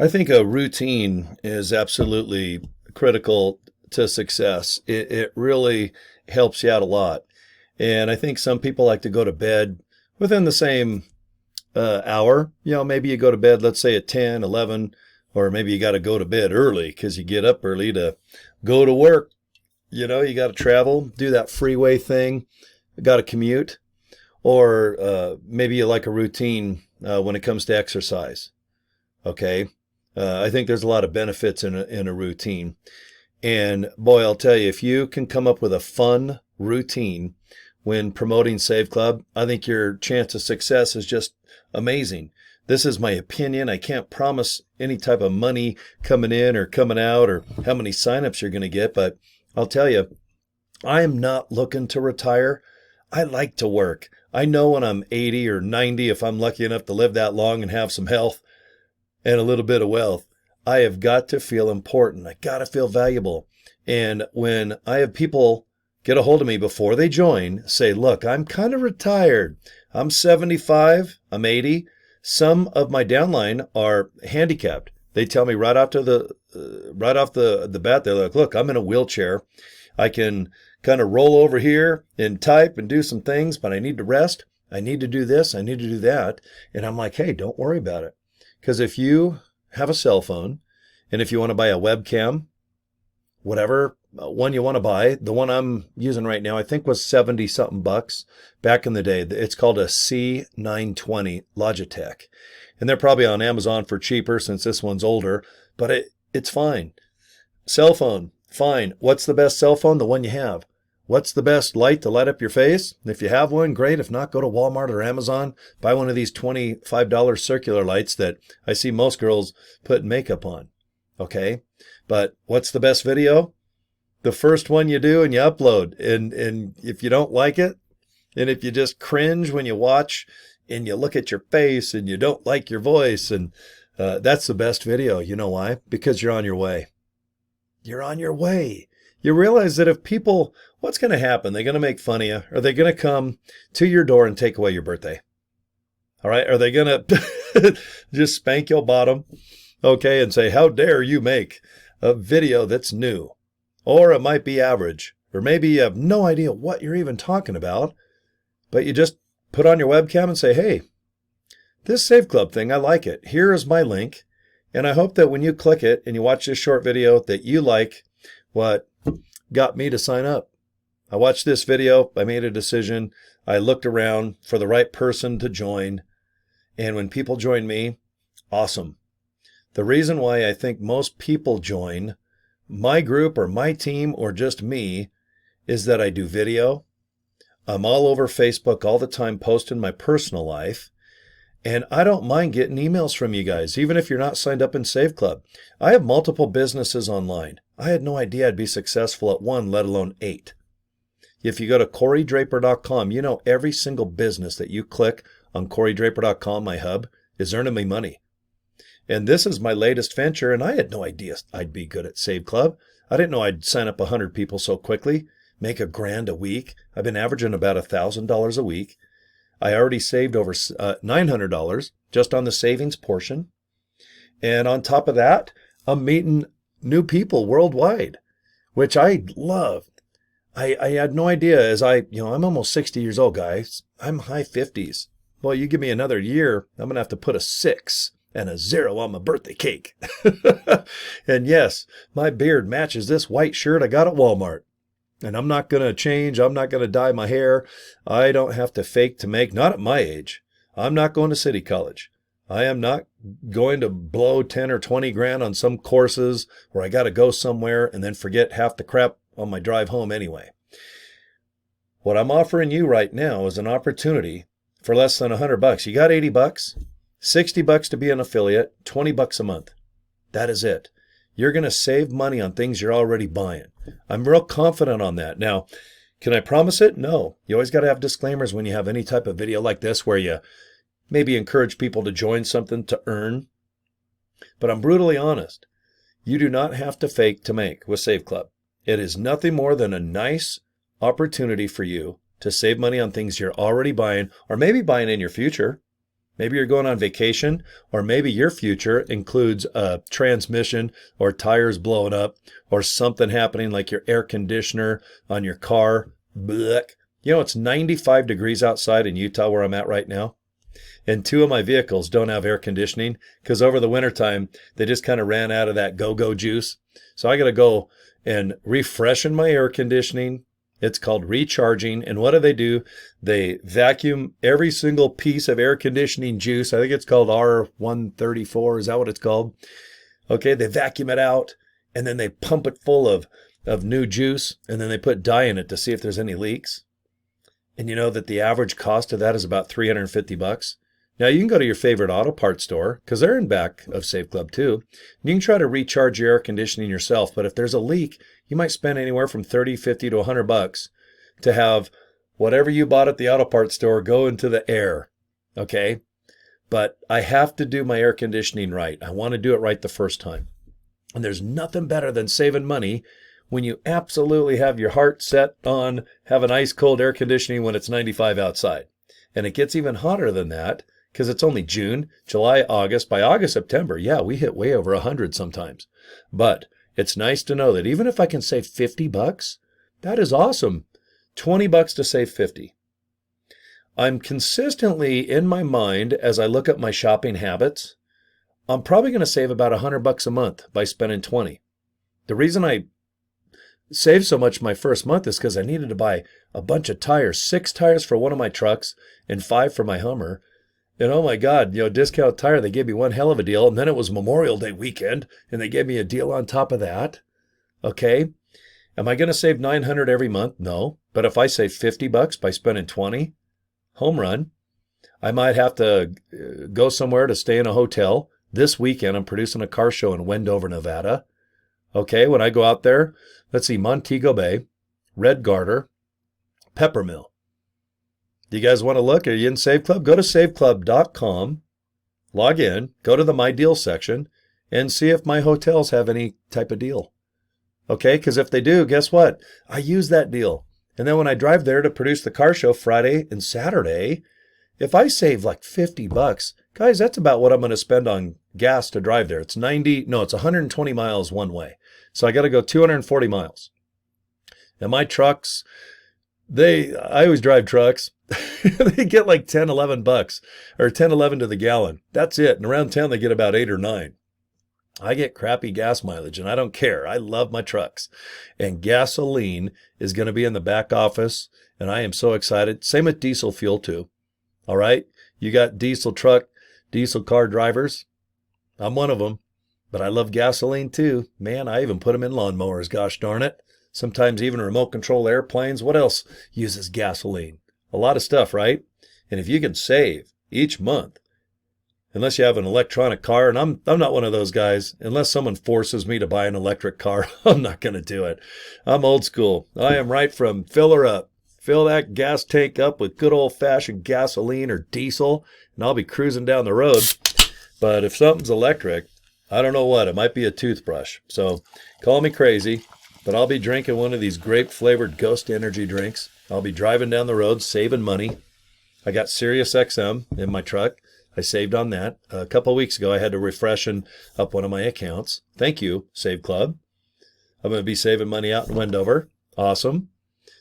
I think a routine is absolutely critical to success. It really helps you out a lot. And I think some people like to go to bed within the same hour. Maybe you go to bed, let's say at 10, 11, or maybe you got to go to bed early because you get up early to go to work. You got to travel, do that freeway thing, got to commute, or maybe you like a routine when it comes to exercise. Okay. I think there's a lot of benefits in a routine. And boy, I'll tell you, if you can come up with a fun routine when promoting Save Club, I think your chance of success is just amazing. This is my opinion. I can't promise any type of money coming in or coming out or how many signups you're going to get, but I'll tell you, I am not looking to retire. I like to work. I know when I'm 80 or 90, if I'm lucky enough to live that long and have some health and a little bit of wealth, I have got to feel important. I got to feel valuable. And when I have people get a hold of me before they join, say, look, I'm kind of retired. I'm 75, I'm 80. Some of my downline are handicapped. They tell me right off the bat, they're like, look, I'm in a wheelchair. I can kind of roll over here and type and do some things, but I need to rest. I need to do this. I need to do that. And I'm like, hey, don't worry about it. Because if you have a cell phone and if you want to buy a webcam, whatever one you want to buy, the one I'm using right now, I think was 70 something bucks back in the day. It's called a C920 Logitech. And they're probably on Amazon for cheaper since this one's older, but it's fine. Cell phone, fine. What's the best cell phone? The one you have. What's the best light to light up your face? If you have one, great. If not, go to Walmart or Amazon. Buy one of these $25 circular lights that I see most girls put makeup on. Okay? But what's the best video? The first one you do and you upload. And if you don't like it, and if you just cringe when you watch and you look at your face and you don't like your voice, and that's the best video. You know why? Because you're on your way. You're on your way. You realize that if people, what's going to happen? They're going to make fun of you. Are they going to come to your door and take away your birthday? All right. Are they going to just spank your bottom? Okay. And say, how dare you make a video that's new? Or it might be average. Or maybe you have no idea what you're even talking about, but you just put on your webcam and say, hey, this Save Club thing, I like it. Here is my link. And I hope that when you click it and you watch this short video that you like what got me to sign up. I watched this video. I made a decision. I looked around for the right person to join. And when people join me, awesome. The reason why I think most people join my group or my team or just me is that I do video. I'm all over Facebook all the time posting my personal life. And I don't mind getting emails from you guys, even if you're not signed up in Save Club. I have multiple businesses online. I had no idea I'd be successful at one, let alone 8. If you go to CoryDraper.com, you know every single business that you click on CoryDraper.com, my hub, is earning me money. And this is my latest venture, and I had no idea I'd be good at Save Club. I didn't know I'd sign up 100 people so quickly, make $1,000 a week. I've been averaging about $1,000 a week. I already saved over $900 just on the savings portion. And on top of that, I'm meeting new people worldwide, which I love. I had no idea I'm almost 60 years old, guys. I'm high 50s. Well, you give me another year, I'm going to have to put a 6 and a 0 on my birthday cake. And yes, my beard matches this white shirt I got at Walmart. And I'm not going to change. I'm not going to dye my hair. I don't have to fake to make, not at my age. I'm not going to city college. I am not going to blow 10 or 20 grand on some courses where I got to go somewhere and then forget half the crap on my drive home anyway. What I'm offering you right now is an opportunity for less than $100. You got 80 bucks, 60 bucks to be an affiliate, 20 bucks a month. That is it. You're going to save money on things you're already buying. I'm real confident on that. Now, can I promise it? No. You always got to have disclaimers when you have any type of video like this where you maybe encourage people to join something to earn. But I'm brutally honest. You do not have to fake to make with Save Club. It is nothing more than a nice opportunity for you to save money on things you're already buying or maybe buying in your future. Maybe you're going on vacation, or maybe your future includes a transmission or tires blowing up or something happening like your air conditioner on your car. Blech. You know, it's 95 degrees outside in Utah where I'm at right now. And two of my vehicles don't have air conditioning because over the wintertime, they just kind of ran out of that go-go juice. So I got to go and refreshen my air conditioning. It's called recharging. And what do? They vacuum every single piece of air conditioning juice. I think it's called R134. Is that what it's called? Okay, they vacuum it out and then they pump it full of new juice and then they put dye in it to see if there's any leaks. And you know that the average cost of that is about $350. Now you can go to your favorite auto parts store because they're in back of Save Club too. You can try to recharge your air conditioning yourself, but if there's a leak, you might spend anywhere from $30, $50 to $100 to have whatever you bought at the auto parts store go into the air. Okay? But I have to do my air conditioning right. I want to do it right the first time. And there's nothing better than saving money when you absolutely have your heart set on having ice cold air conditioning when it's 95 outside. And it gets even hotter than that because it's only June, July, August. By August, September, yeah, we hit way over 100 sometimes. But it's nice to know that even if I can save $50, that is awesome. $20 to save 50. I'm consistently in my mind as I look at my shopping habits, I'm probably going to save about $100 a month by spending 20. The reason I saved so much my first month is because I needed to buy a bunch of tires, 6 tires for one of my trucks and 5 for my Hummer. And oh my God, discount tire, they gave me one hell of a deal. And then it was Memorial Day weekend and they gave me a deal on top of that. Okay. Am I going to save $900 every month? No. But if I save $50 by spending 20, home run. I might have to go somewhere to stay in a hotel. This weekend, I'm producing a car show in Wendover, Nevada. Okay. When I go out there, let's see, Montego Bay, Red Garter, Peppermill. Do you guys want to look? Are you in Save Club? Go to saveclub.com, log in, go to the My Deal section, and see if my hotels have any type of deal. Okay? Because if they do, guess what? I use that deal. And then when I drive there to produce the car show Friday and Saturday, if I save like $50, guys, that's about what I'm going to spend on gas to drive there. It's 120 miles one way. So I got to go 240 miles. And my trucks, I always drive trucks. They get like $10, $11 or $10, $11 to the gallon. That's it. And around town, they get about 8 or 9. I get crappy gas mileage and I don't care. I love my trucks. And gasoline is going to be in the back office. And I am so excited. Same with diesel fuel too. All right. You got diesel truck, diesel car drivers. I'm one of them. But I love gasoline too. Man, I even put them in lawnmowers. Gosh darn it. Sometimes even remote control airplanes. What else uses gasoline? A lot of stuff, right? And if you can save each month, unless you have an electronic car, and I'm not one of those guys, unless someone forces me to buy an electric car, I'm not going to do it. I'm old school. I am right from fill her up. Fill that gas tank up with good old-fashioned gasoline or diesel, and I'll be cruising down the road. But if something's electric, I don't know what. It might be a toothbrush. So call me crazy, but I'll be drinking one of these grape-flavored Ghost Energy drinks. I'll be driving down the road, saving money. I got Sirius XM in my truck. I saved on that. A couple of weeks ago, I had to refresh up one of my accounts. Thank you, Save Club. I'm going to be saving money out in Wendover. Awesome.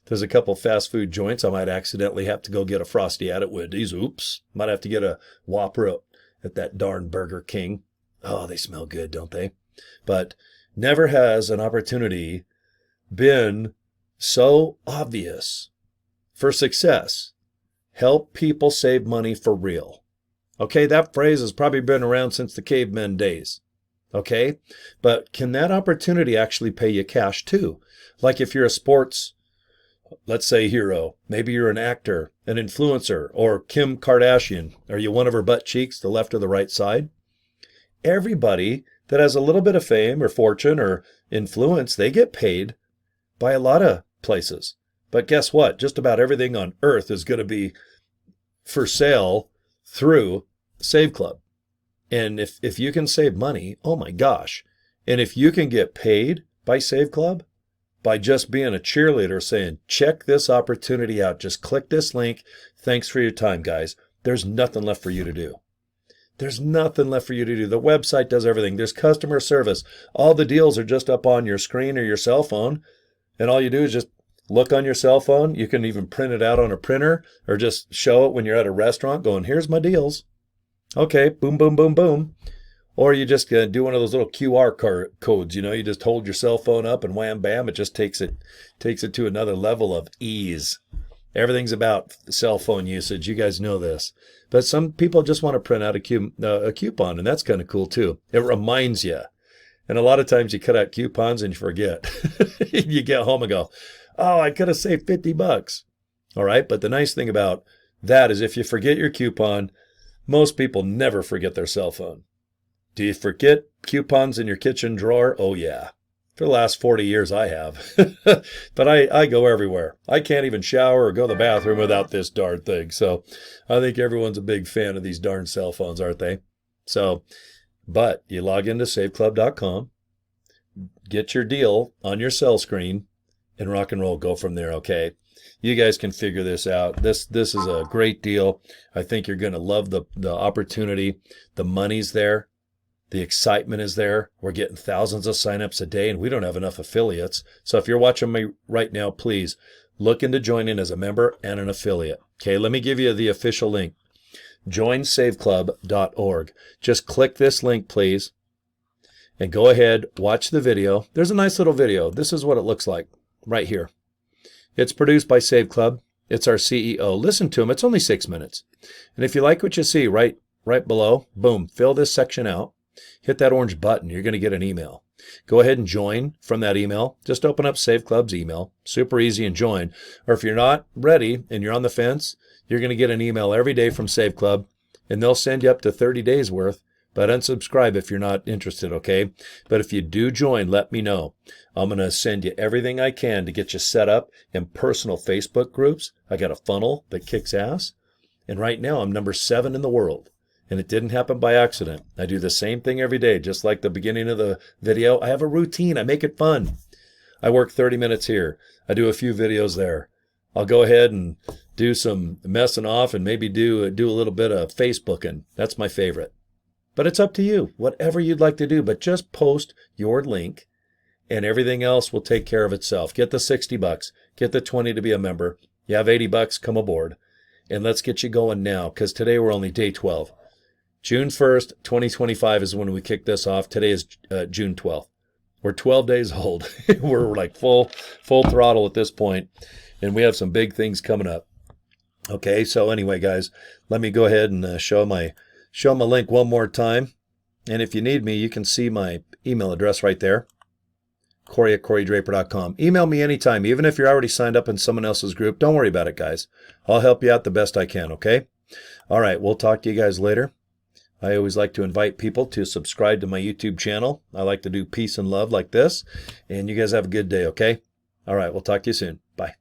There's a couple fast food joints. I might accidentally have to go get a Frosty at Wendy's. Oops. Might have to get a Whopper at that darn Burger King. Oh, they smell good, don't they? But never has an opportunity been so obvious for success. Help people save money for real. Okay, that phrase has probably been around since the cavemen days. Okay, but can that opportunity actually pay you cash too? Like if you're a sports, let's say hero, maybe you're an actor, an influencer, or Kim Kardashian. Are you one of her butt cheeks, the left or the right side? Everybody that has a little bit of fame or fortune or influence, they get paid by a lot of places. But guess what? Just about everything on earth is going to be for sale through Save Club. And if you can save money, oh my gosh. And if you can get paid by Save Club by just being a cheerleader saying, check this opportunity out, just click this link. Thanks for your time, guys. There's nothing left for you to do. There's nothing left for you to do. The website does everything. There's customer service. All the deals are just up on your screen or your cell phone. And all you do is just look on your cell phone. You can even print it out on a printer or just show it when you're at a restaurant going, here's my deals. Okay, boom, boom, boom, boom. Or you just do one of those little QR codes. You just hold your cell phone up and wham, bam. It just takes it to another level of ease. Everything's about cell phone usage. You guys know this. But some people just want to print out a coupon, and that's kind of cool too. It reminds you. And a lot of times you cut out coupons and you forget. You get home and go, oh, I could have saved $50. All right. But the nice thing about that is if you forget your coupon, most people never forget their cell phone. Do you forget coupons in your kitchen drawer? Oh, yeah. For the last 40 years, I have. But I go everywhere. I can't even shower or go to the bathroom without this darn thing. So I think everyone's a big fan of these darn cell phones, aren't they? So, but you log into saveclub.com, get your deal on your cell screen, and rock and roll. Go from there, okay? You guys can figure this out. This is a great deal. I think you're going to love the opportunity. The money's there. The excitement is there. We're getting thousands of signups a day, and we don't have enough affiliates. So if you're watching me right now, please look into joining as a member and an affiliate. Okay, let me give you the official link. joinsaveclub.org. Just click this link, please, and go ahead, watch the video. There's a nice little video. This is what it looks like right here. It's produced by Save Club. It's our CEO. Listen to him. It's only 6 minutes. And if you like what you see right below, boom, fill this section out. Hit that orange button. You're going to get an email. Go ahead and join from that email. Just open up Save Club's email. Super easy and join. Or if you're not ready and you're on the fence, you're going to get an email every day from Save Club, and they'll send you up to 30 days worth. But unsubscribe if you're not interested, okay? But if you do join, let me know. I'm going to send you everything I can to get you set up in personal Facebook groups. I got a funnel that kicks ass. And right now I'm number 7 in the world. And it didn't happen by accident. I do the same thing every day, just like the beginning of the video. I have a routine. I make it fun. I work 30 minutes here. I do a few videos there. I'll go ahead and do some messing off and maybe do a little bit of Facebooking. That's my favorite. But it's up to you, whatever you'd like to do. But just post your link and everything else will take care of itself. Get the $60. Get the 20 to be a member. You have $80, come aboard. And let's get you going now, because today we're only day 12. June 1st, 2025 is when we kick this off. Today is June 12th. We're 12 days old. We're like full throttle at this point, and we have some big things coming up. Okay, so anyway, guys, let me go ahead and show my link one more time. And if you need me, you can see my email address right there, Cory@CoryDraper.com. Email me anytime, even if you're already signed up in someone else's group. Don't worry about it, guys. I'll help you out the best I can, okay? All right, we'll talk to you guys later. I always like to invite people to subscribe to my YouTube channel. I like to do peace and love like this. And you guys have a good day, okay? All right, we'll talk to you soon. Bye.